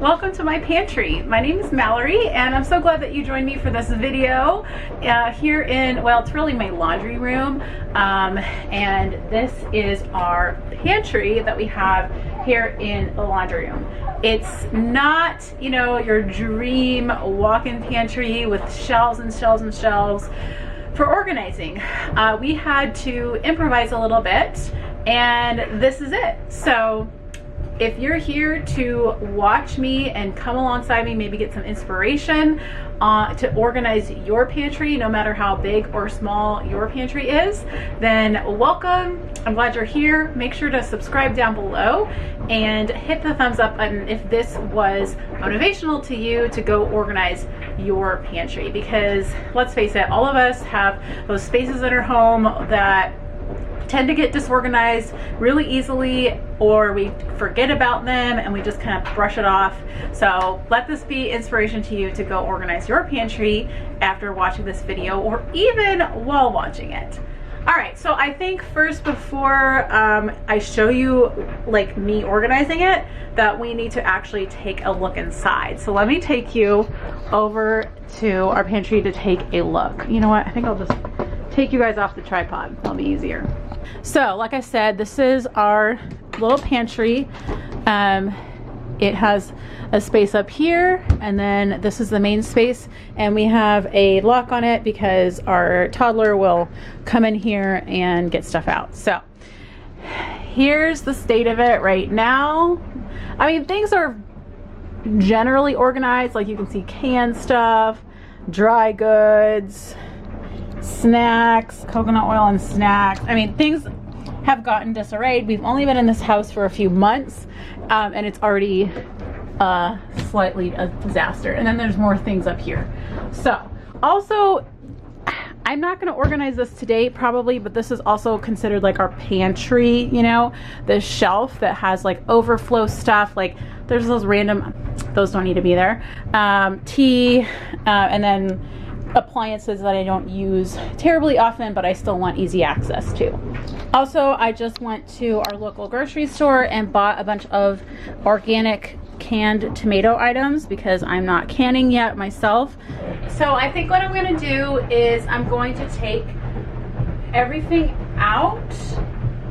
Welcome to my pantry. My name is Mallory and I'm so glad that you joined me for this video here in, well, it's really my laundry room, and this is our pantry that we have here in the laundry room. It's not, you know, your dream walk-in pantry with shelves and shelves and shelves for organizing. We had to improvise a little bit and this is it. So if you're here to watch me and come alongside me, maybe get some inspiration to organize your pantry, no matter how big or small your pantry is, then welcome. I'm glad you're here. Make sure to subscribe down below and hit the thumbs up button if this was motivational to you to go organize your pantry, because let's face it, all of us have those spaces in our home that tend to get disorganized really easily, or we forget about them and we just kind of brush it off. So let this be inspiration to you to go organize your pantry after watching this video or even while watching it. All right, so I think first, before I show you like me organizing it, that we need to actually take a look inside. So let me take you over to our pantry to take a look. You know what, I think I'll just take you guys off the tripod. That'll be easier. So like I said, this is our little pantry. It has a space up here, and then this is the main space, and we have a lock on it because our toddler will come in here and get stuff out. So here's the state of it right now. I mean, things are generally organized. Like you can see canned stuff, dry goods, snacks, coconut oil and snacks. I mean, things have gotten disarrayed. We've only been in this house for a few months, and it's already slightly a disaster. And then there's more things up here. So also, I'm not going to organize this today probably, but this is also considered like our pantry, you know, the shelf that has like overflow stuff. Like there's those random, those don't need to be there, tea, and then appliances that I don't use terribly often, but I still want easy access to. Also, I just went to our local grocery store and bought a bunch of organic canned tomato items because I'm not canning yet myself. So I think what I'm going to do is I'm going to take everything out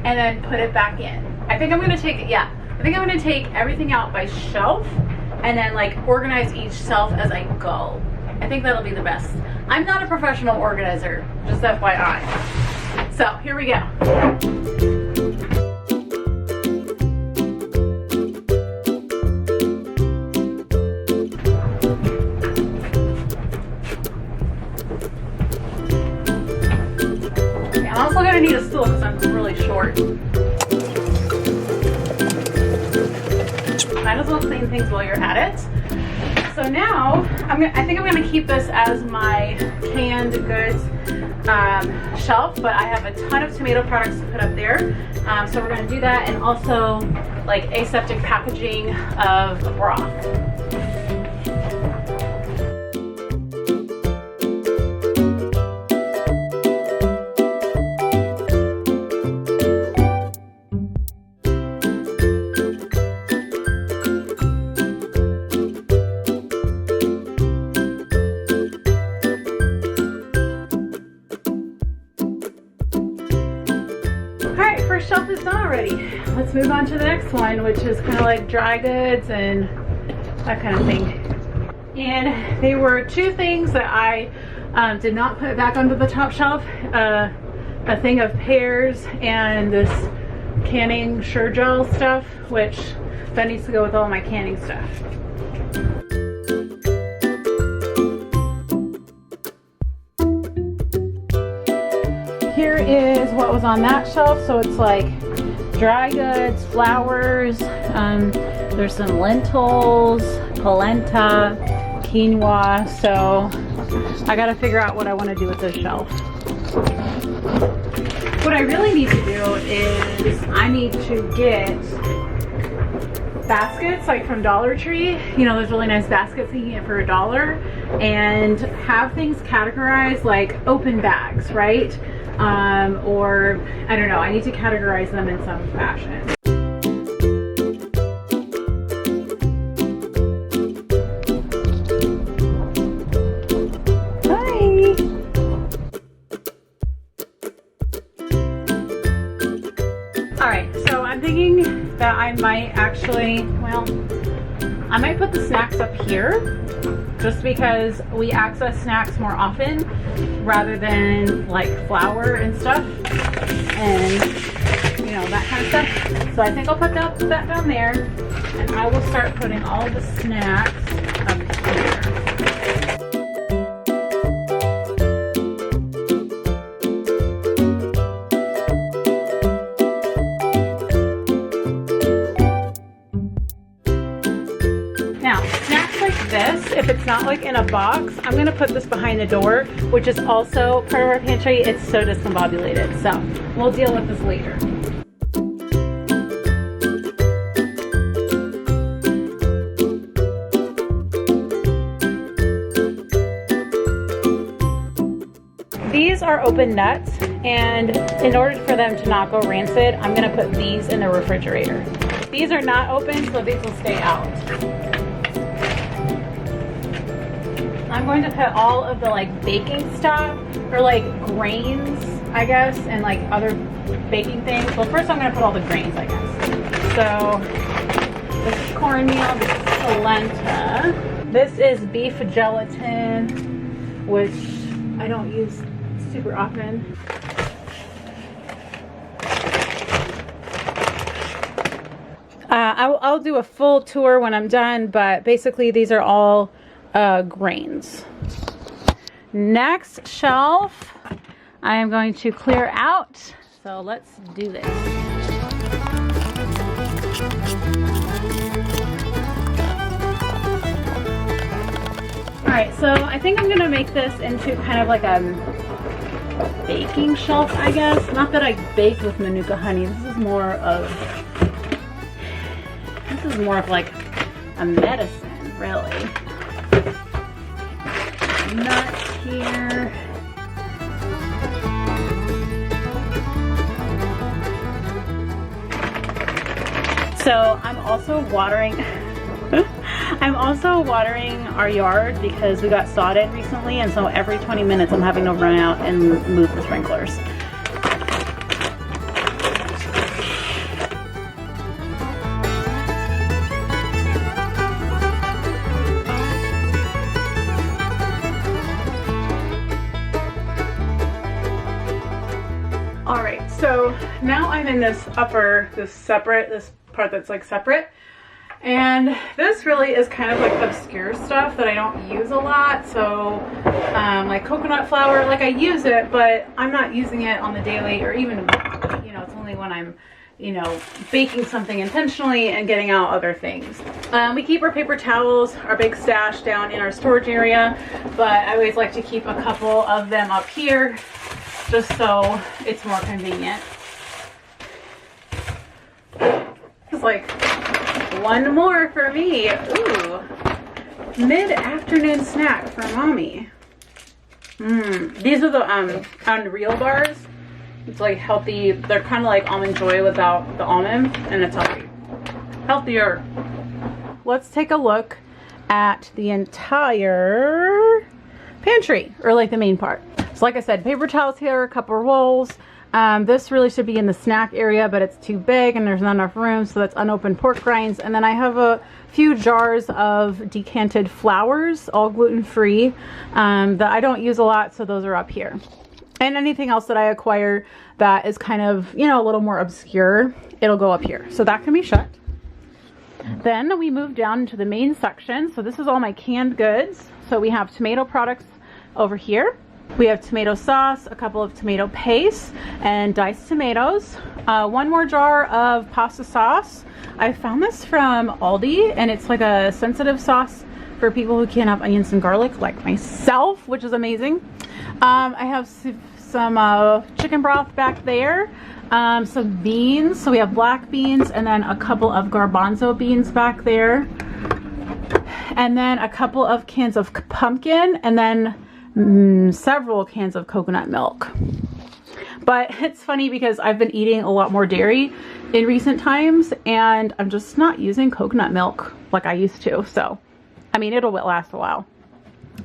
and then put it back in. I think I'm going to take it, yeah. I think I'm going to take everything out by shelf and then like organize each shelf as I go. I think that'll be the best. I'm not a professional organizer, just FYI. So here we go. Okay, I'm also gonna need a stool because I'm really short. Might as well clean things while you're at it. So now, I think I'm gonna keep this as my canned goods shelf, but I have a ton of tomato products to put up there. So we're gonna do that, and also like aseptic packaging of broth. First shelf is done already. Let's move on to the next one, which is kind of like dry goods and that kind of thing. And there were two things that I did not put back onto the top shelf. A thing of pears and this canning Sure-Gel stuff, which that needs to go with all my canning stuff. Here is what was on that shelf. So it's like dry goods, flours, there's some lentils, polenta, quinoa. So I gotta figure out what I want to do with this shelf. What I really need to do is I need to get baskets like from Dollar Tree. You know, there's really nice baskets you can get for $1, and have things categorized like open bags, right? Or I don't know, I need to categorize them in some fashion. I might actually, well, I might put the snacks up here just because we access snacks more often rather than like flour and stuff and you know, that kind of stuff. So I think I'll put that down there, and I will start putting all the snacks up here. This, if it's not like in a box, I'm gonna put this behind the door, which is also part of our pantry. It's so discombobulated, so we'll deal with this later. These are open nuts, and in order for them to not go rancid, I'm gonna put these in the refrigerator. These are not open, so these will stay out. I'm going to put all of the like baking stuff or like grains, I guess, and like other baking things. Well, first I'm going to put all the grains, I guess. So this is cornmeal, this is polenta, this is beef gelatin, which I don't use super often. I'll do a full tour when I'm done, but basically these are all grains. Next shelf I am going to clear out, so let's do this. Alright, so I think I'm gonna make this into kind of like a baking shelf, I guess. Not that I bake with Manuka honey. This is more of like a medicine, really. Nuts here. So I'm also watering our yard because we got sodded recently, and so every 20 minutes I'm having to run out and move the sprinklers. Alright, so now I'm in this this part that's like separate. And this really is kind of like obscure stuff that I don't use a lot. So like coconut flour, like I use it, but I'm not using it on the daily, or even, you know, it's only when I'm, you know, baking something intentionally and getting out other things. We keep our paper towels, our big stash, down in our storage area, but I always like to keep a couple of them up here just so it's more convenient. It's like one more for me. Ooh, mid-afternoon snack for mommy. These are the Unreal bars. It's like healthy. They're kind of like Almond Joy without the almond, and it's healthy. Healthier. Let's take a look at the entire pantry, or like the main part. So like I said, paper towels here, a couple rolls. This really should be in the snack area, but it's too big and there's not enough room, so that's unopened pork rinds. And then I have a few jars of decanted flours, all gluten-free, that I don't use a lot, so those are up here. And anything else that I acquire that is kind of, you know, a little more obscure, it'll go up here. So that can be shut. Then we move down into the main section. So this is all my canned goods. So we have tomato products over here. We have tomato sauce, a couple of tomato paste, and diced tomatoes. One more jar of pasta sauce. I found this from Aldi, and it's like a sensitive sauce for people who can't have onions and garlic, like myself, which is amazing. I have some chicken broth back there, some beans. So we have black beans, and then a couple of garbanzo beans back there, and then a couple of cans of pumpkin, and then several cans of coconut milk. But it's funny because I've been eating a lot more dairy in recent times, and I'm just not using coconut milk like I used to. So, I mean, it'll last a while.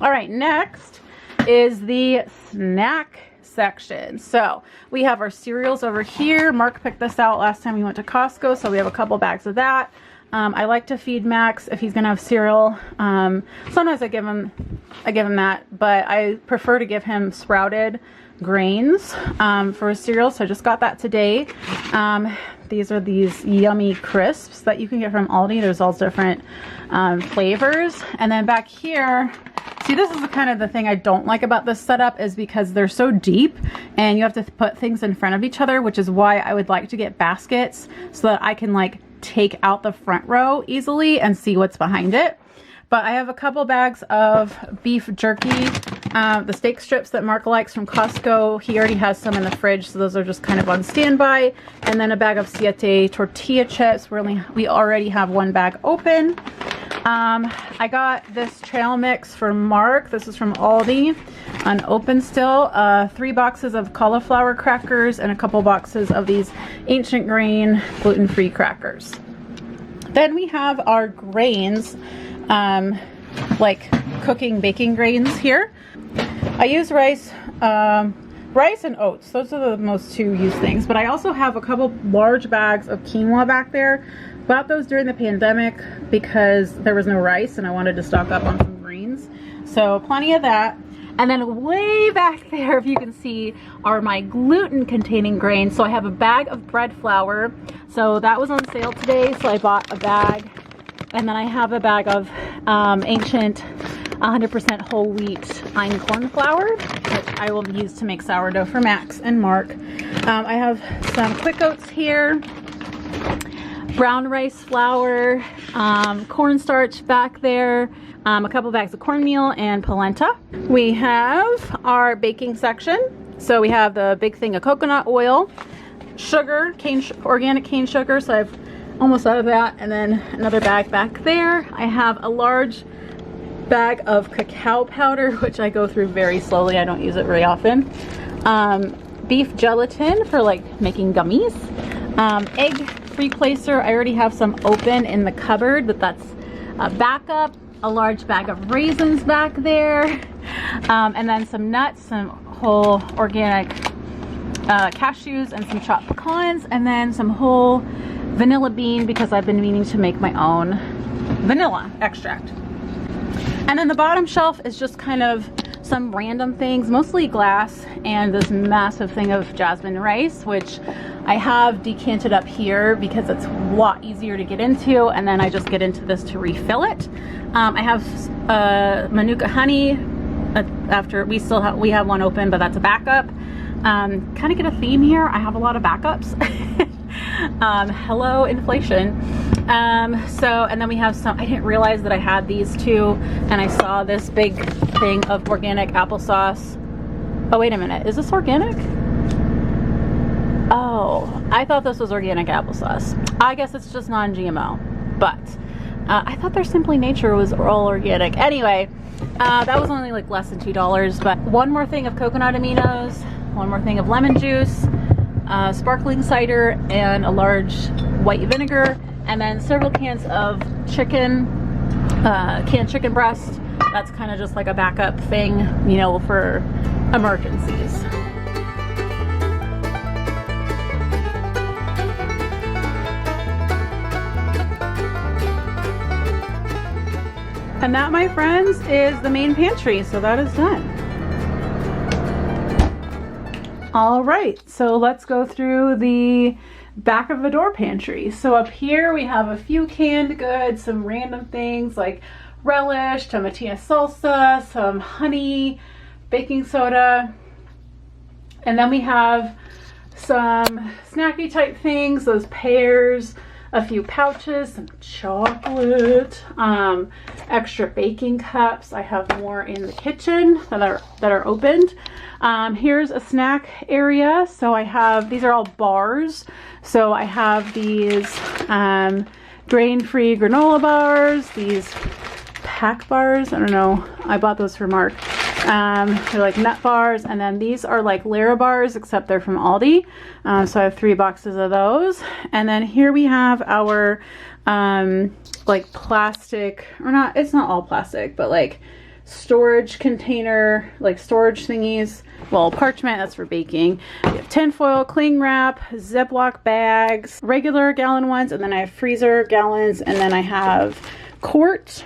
All right, next is the snack section. So we have our cereals over here. Mark picked this out last time we went to Costco, so we have a couple bags of that. I like to feed Max if he's gonna have cereal. Sometimes I give him that, but I prefer to give him sprouted grains for his cereal, so I just got that today. These are these yummy crisps that you can get from Aldi. There's all different flavors. And then back here, see, this is kind of the thing I don't like about this setup, is because they're so deep and you have to put things in front of each other, which is why I would like to get baskets so that I can like take out the front row easily and see what's behind it. But I have a couple bags of beef jerky, the steak strips that Mark likes from Costco. He already has some in the fridge, so those are just kind of on standby. And then a bag of Siete tortilla chips. We already have one bag open. I got this trail mix for Mark. This is from Aldi, unopened still. 3 boxes of cauliflower crackers and a couple boxes of these ancient grain gluten-free crackers. Then we have our grains, like cooking baking grains here. I use rice and oats. Those are the most two used things, but I also have a couple large bags of quinoa back there. Bought those during the pandemic because there was no rice and I wanted to stock up on some greens. So plenty of that. And then way back there, if you can see, are my gluten containing grains. So I have a bag of bread flour. So that was on sale today, so I bought a bag. And then I have a bag of ancient 100% whole wheat einkorn flour, which I will use to make sourdough for Max and Mark. I have some quick oats here, brown rice flour, cornstarch back there, a couple bags of cornmeal and polenta. We have our baking section. So we have the big thing of coconut oil, sugar, organic cane sugar. So I've almost out of that. And then another bag back there. I have a large bag of cacao powder, which I go through very slowly. I don't use it very often. Beef gelatin for like making gummies. Egg pre-placer. I already have some open in the cupboard, but that's a backup. A large bag of raisins back there. And then some nuts, some whole organic cashews and some chopped pecans, and then some whole vanilla bean because I've been meaning to make my own vanilla extract. And then the bottom shelf is just kind of some random things, mostly glass, and this massive thing of jasmine rice, which I have decanted up here because it's a lot easier to get into, and then I just get into this to refill it. I have Manuka honey. After we have one open, but that's a backup. Kind of get a theme here. I have a lot of backups. Hello inflation. And then we have some, I didn't realize that I had these two, and I saw this big thing of organic applesauce. Oh, wait a minute, is this organic? Oh, I thought this was organic applesauce. I guess it's just non-GMO, but I thought their Simply Nature was all organic. Anyway, that was only like less than $2, but one more thing of coconut aminos, one more thing of lemon juice, sparkling cider, and a large white vinegar, and then several cans of chicken, canned chicken breast. That's kind of just like a backup thing, you know, for emergencies. And that, my friends, is the main pantry. So that is done. All right, so let's go through the back of the door pantry. So up here we have a few canned goods, some random things like relish, tomatillo salsa, some honey, baking soda. And then we have some snacky type things, those pears, a few pouches, some chocolate, extra baking cups. I have more in the kitchen that are opened. Here's a snack area. So I have, these are all bars. So I have these grain-free granola bars, these pack bars. I don't know, I bought those for Mark. They're like nut bars, and then these are like Lara bars, except they're from Aldi. So I have 3 boxes of those. And then here we have our like plastic, or not, it's not all plastic, but like storage container, like storage thingies. Well, parchment, that's for baking. We have tinfoil, cling wrap, Ziploc bags, regular gallon ones, and then I have freezer gallons, and then I have quart.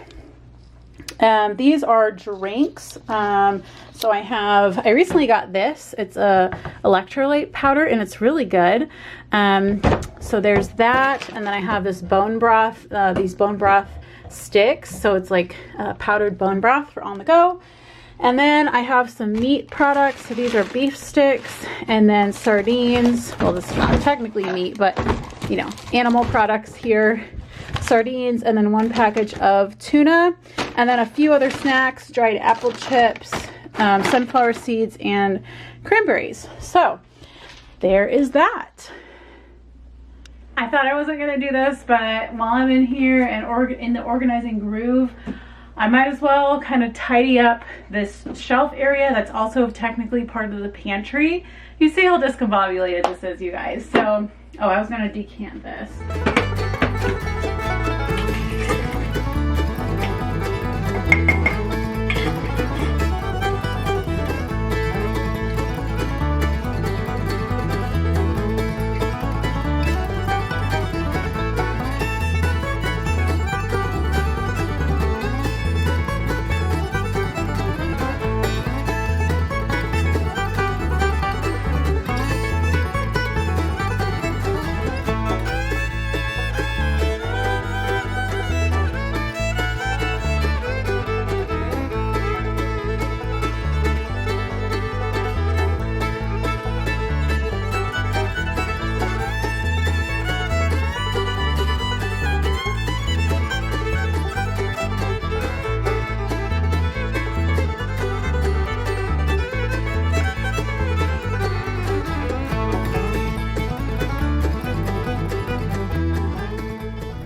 These are drinks. So I recently got this. It's a electrolyte powder, and it's really good. So there's that, and then I have this bone broth, these bone broth sticks. So it's like powdered bone broth for on the go. And then I have some meat products. So these are beef sticks, and then sardines. Well, this is not technically meat, but you know, animal products here. Sardines, and then 1 package of tuna, and then a few other snacks, dried apple chips, sunflower seeds, and cranberries. So there is that. I thought I wasn't going to do this, but while I'm in here and in the organizing groove, I might as well kind of tidy up this shelf area that's also technically part of the pantry. You see how discombobulated this is, you guys. So, oh, I was going to decant this.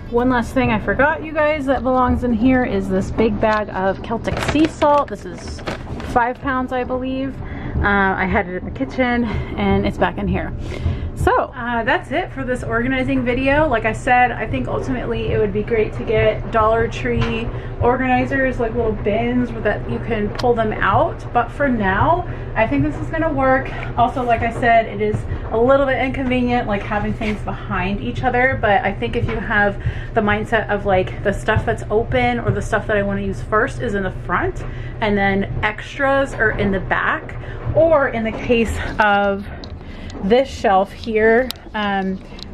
One last thing I forgot, you guys, that belongs in here is this big bag of Celtic sea salt. This is 5 pounds, I believe. I had it in the kitchen, and it's back in here. So that's it for this organizing video. Like I said, I think ultimately it would be great to get Dollar Tree organizers, like little bins that you can pull them out. But for now, I think this is gonna work. Also, like I said, it is a little bit inconvenient, like having things behind each other. But I think if you have the mindset of like the stuff that's open or the stuff that I want to use first is in the front, and then extras are in the back, or in the case of this shelf here,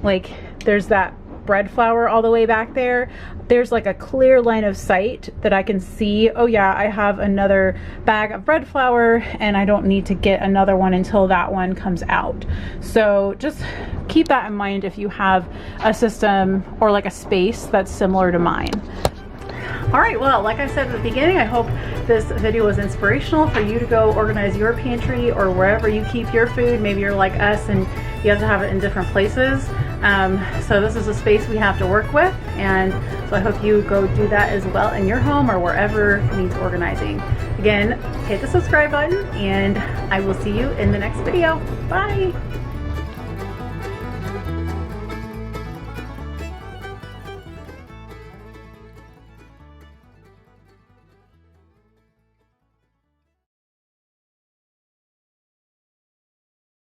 like there's that bread flour all the way back there. There's like a clear line of sight that I can see, oh yeah, I have another bag of bread flour and I don't need to get another one until that one comes out. So just keep that in mind if you have a system or like a space that's similar to mine. All right, well, like I said at the beginning, I hope this video was inspirational for you to go organize your pantry or wherever you keep your food. Maybe you're like us and you have to have it in different places. So this is a space we have to work with, and so I hope you go do that as well in your home or wherever needs organizing. Again, hit the subscribe button, and I will see you in the next video. Bye.